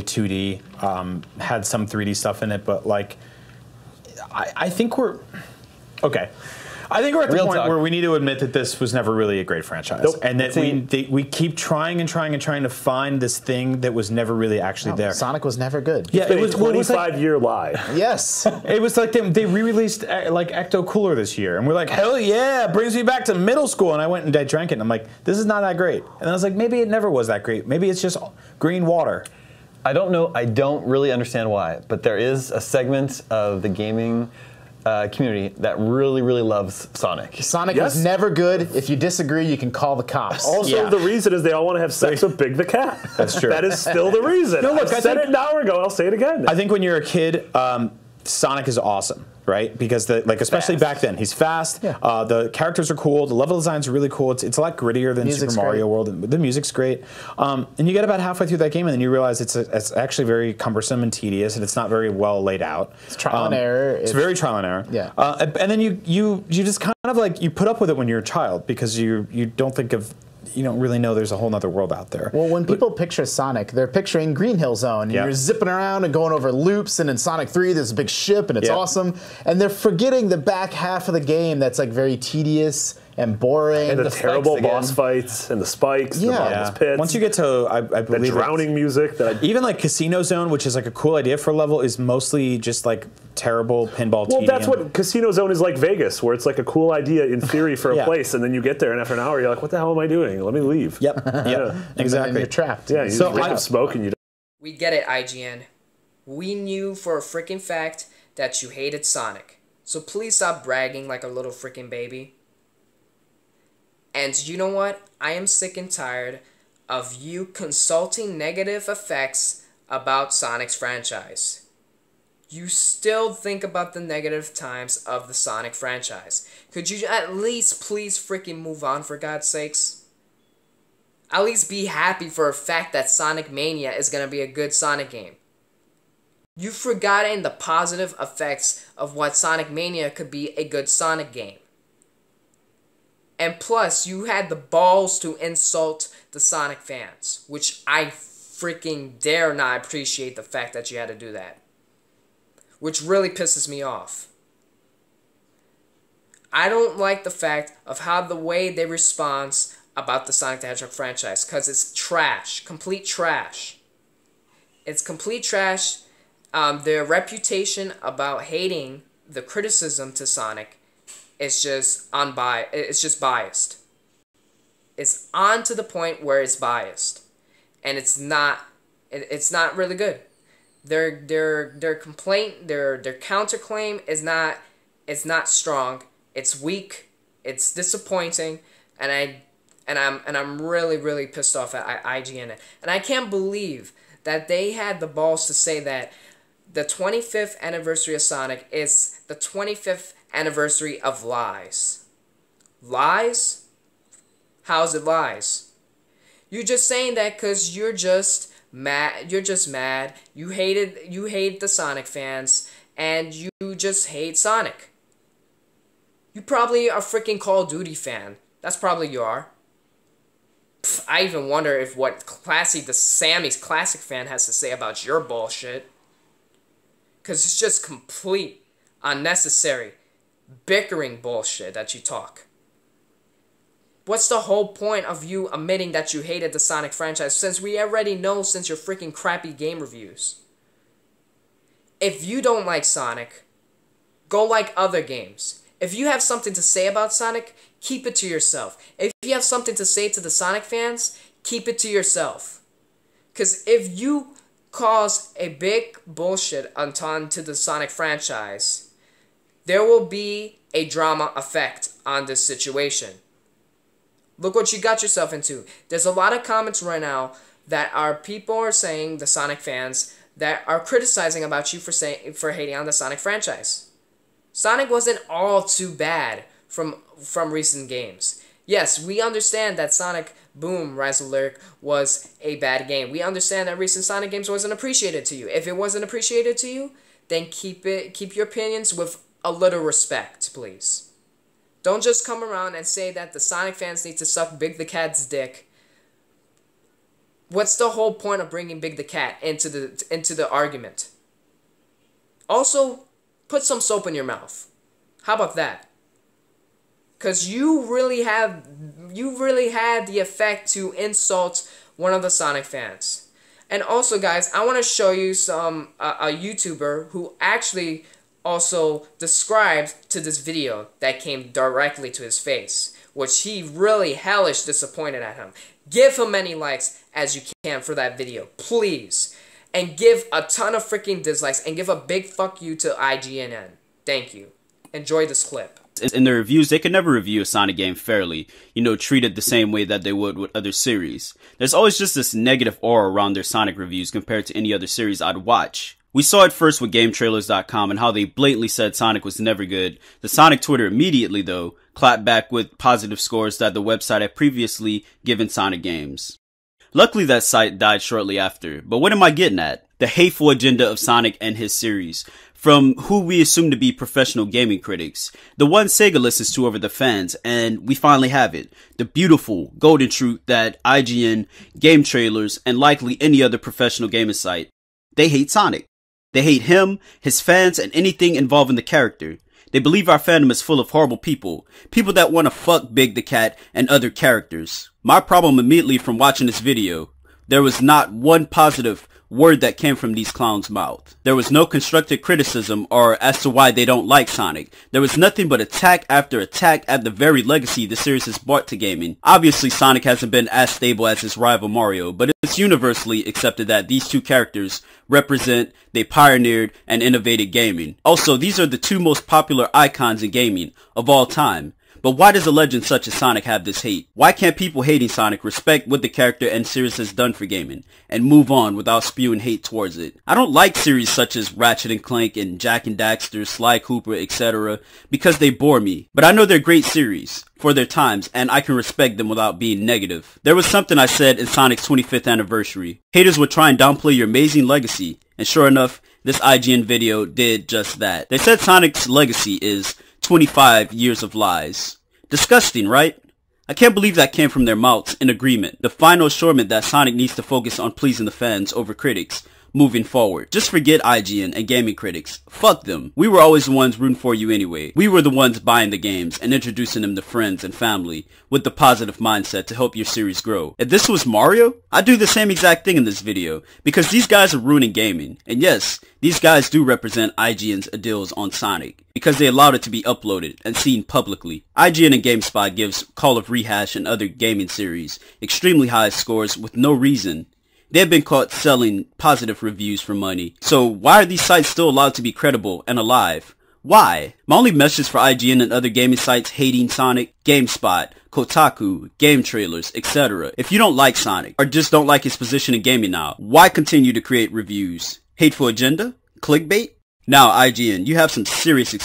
2D, had some 3D stuff in it, but like, I think we're okay. I think we're at the point where we need to admit that this was never really a great franchise, and that we keep trying and trying and trying to find this thing that was never really actually there. Sonic was never good. Yeah, it was a 25-year lie. Yes, it was like they re-released like Ecto Cooler this year, and we're like, hell yeah, it brings me back to middle school. And I went and I drank it, and I'm like, this is not that great. And I was like, maybe it never was that great. Maybe it's just green water. I don't know. I don't really understand why, but there is a segment of the gaming community that really, really loves Sonic. Sonic was never good. If you disagree, you can call the cops. Also, the reason is they all want to have sex with Big the Cat. That's true. That is still the reason. No, look, I said it an hour ago. I'll say it again. I think when you're a kid, Sonic is awesome, right? Because especially back then, he's fast. Yeah. The characters are cool. The level designs are really cool. It's a lot grittier than Super Mario World. And the music's great. And you get about halfway through that game, and then you realize it's actually very cumbersome and tedious, and it's not very well laid out. It's trial and error. It's very trial and error. Yeah. And then you just kind of like you put up with it when you're a child because you don't think of. You don't really know there's a whole other world out there. Well, when people picture Sonic, they're picturing Green Hill Zone. And you're zipping around and going over loops, and in Sonic 3, there's a big ship, and it's awesome. And they're forgetting the back half of the game that's like very tedious and boring. And the terrible boss fights, and the spikes, the bottomless pits. Once you get to, I believe, the drowning music. Even like Casino Zone, which is like a cool idea for a level, is mostly just like terrible pinball Well, tedium. that's what Casino Zone is like Vegas, where it's like a cool idea in theory for a place, and then you get there, and after an hour, you're like, what the hell am I doing? Let me leave. Yep, exactly. And you're trapped. Yeah, you just reek of smoke, and you don't. We get it, IGN. We knew for a freaking fact that you hated Sonic. So please stop bragging like a little freaking baby. And you know what? I am sick and tired of you consulting negative effects about Sonic's franchise. You still think about the negative times of the Sonic franchise. Could you at least please freaking move on, for God's sakes? At least be happy for a fact that Sonic Mania is going to be a good Sonic game. You've forgotten the positive effects of what Sonic Mania could be a good Sonic game. And plus, you had the balls to insult the Sonic fans, which I freaking dare not appreciate the fact that you had to do that. Which really pisses me off. I don't like the fact of how the way they respond about the Sonic the Hedgehog franchise, because it's trash, complete trash. It's complete trash. Their reputation about hating the criticism to Sonic is just unbiased. It's just biased. It's on to the point where it's biased, and it's not really good. Their complaint, their counterclaim is not strong. It's weak. It's disappointing, and I'm really pissed off at IGN. And I can't believe that they had the balls to say that the 25th anniversary of Sonic is the 25th anniversary of lies. Lies? How's it lies? You're just saying that because you're just mad. You're just mad. You hate the Sonic fans, and you just hate Sonic. You probably are a freaking Call of Duty fan. That's probably you are. Pff, I even wonder if what Classy the Sammy's Classic fan has to say about your bullshit. Because it's just complete, unnecessary, bickering bullshit that you talk. What's the whole point of you admitting that you hated the Sonic franchise, since we already know since your freaking crappy game reviews? If you don't like Sonic, go like other games. If you have something to say about Sonic, keep it to yourself. If you have something to say to the Sonic fans, keep it to yourself. Because if you cause a big bullshit onto the Sonic franchise, there will be a drama effect on this situation. Look what you got yourself into. There's a lot of comments right now that are people are saying, the Sonic fans, that are criticizing about you for hating on the Sonic franchise. Sonic wasn't all too bad from recent games. Yes, we understand that Sonic Boom Rise of Lyric was a bad game. We understand that recent Sonic games wasn't appreciated to you. If it wasn't appreciated to you, then keep your opinions with a little respect, please. Don't just come around and say that the Sonic fans need to suck Big the Cat's dick What's the whole point of bringing Big the Cat into the argument? Also, put some soap in your mouth. How about that? Because you really had the effect to insult one of the Sonic fans. And also, guys, I want to show you a YouTuber who actually also described to this video that came directly to his face, which he really hellish disappointed at him. Give him many likes as you can for that video, please. And give a ton of freaking dislikes and give a big fuck you to IGNN. Thank you. Enjoy this clip. In their reviews, they can never review a Sonic game fairly, treated the same way that they would with other series. There's always just this negative aura around their Sonic reviews compared to any other series I'd watch. We saw it first with GameTrailers.com and how they blatantly said Sonic was never good. The Sonic Twitter immediately, though, clapped back with positive scores that the website had previously given Sonic games. Luckily, that site died shortly after, but what am I getting at? The hateful agenda of Sonic and his series. From who we assume to be professional gaming critics, the one Sega listens to over the fans, and we finally have it. The beautiful, golden truth that IGN, Game Trailers, and likely any other professional gaming site, they hate Sonic. They hate him, his fans, and anything involving the character. They believe our fandom is full of horrible people. People that want to fuck Big the Cat and other characters. My problem immediately from watching this video, there was not one positive word that came from these clowns' mouth. There was no constructive criticism or as to why they don't like Sonic. There was nothing but attack after attack at the very legacy the series has brought to gaming. Obviously, Sonic hasn't been as stable as his rival Mario, but it's universally accepted that these two characters represent, they pioneered, and innovated gaming. Also, these are the two most popular icons in gaming of all time. But why does a legend such as Sonic have this hate? Why can't people hating Sonic respect what the character and series has done for gaming and move on without spewing hate towards it? I don't like series such as Ratchet & Clank and Jak and Daxter, Sly Cooper, etc. because they bore me. But I know they're great series for their times and I can respect them without being negative. There was something I said in Sonic's 25th anniversary. Haters would try and downplay your amazing legacy, and sure enough, this IGN video did just that. They said Sonic's legacy is 25 years of lies. Disgusting, right? I can't believe that came from their mouths in agreement. The final assurement that Sonic needs to focus on pleasing the fans over critics moving forward. Just forget IGN and gaming critics. Fuck them. We were always the ones rooting for you anyway. We were the ones buying the games and introducing them to friends and family with the positive mindset to help your series grow. If this was Mario, I'd do the same exact thing in this video because these guys are ruining gaming. And yes, these guys do represent IGN's adils on Sonic because they allowed it to be uploaded and seen publicly. IGN and GameSpot gives Call of Rehash and other gaming series extremely high scores with no reason. They have been caught selling positive reviews for money. So why are these sites still allowed to be credible and alive? Why? My only message for IGN and other gaming sites hating Sonic, GameSpot, Kotaku, Game Trailers, etc. If you don't like Sonic or just don't like his position in gaming now, why continue to create reviews? Hateful agenda? Clickbait? Now IGN, you have some serious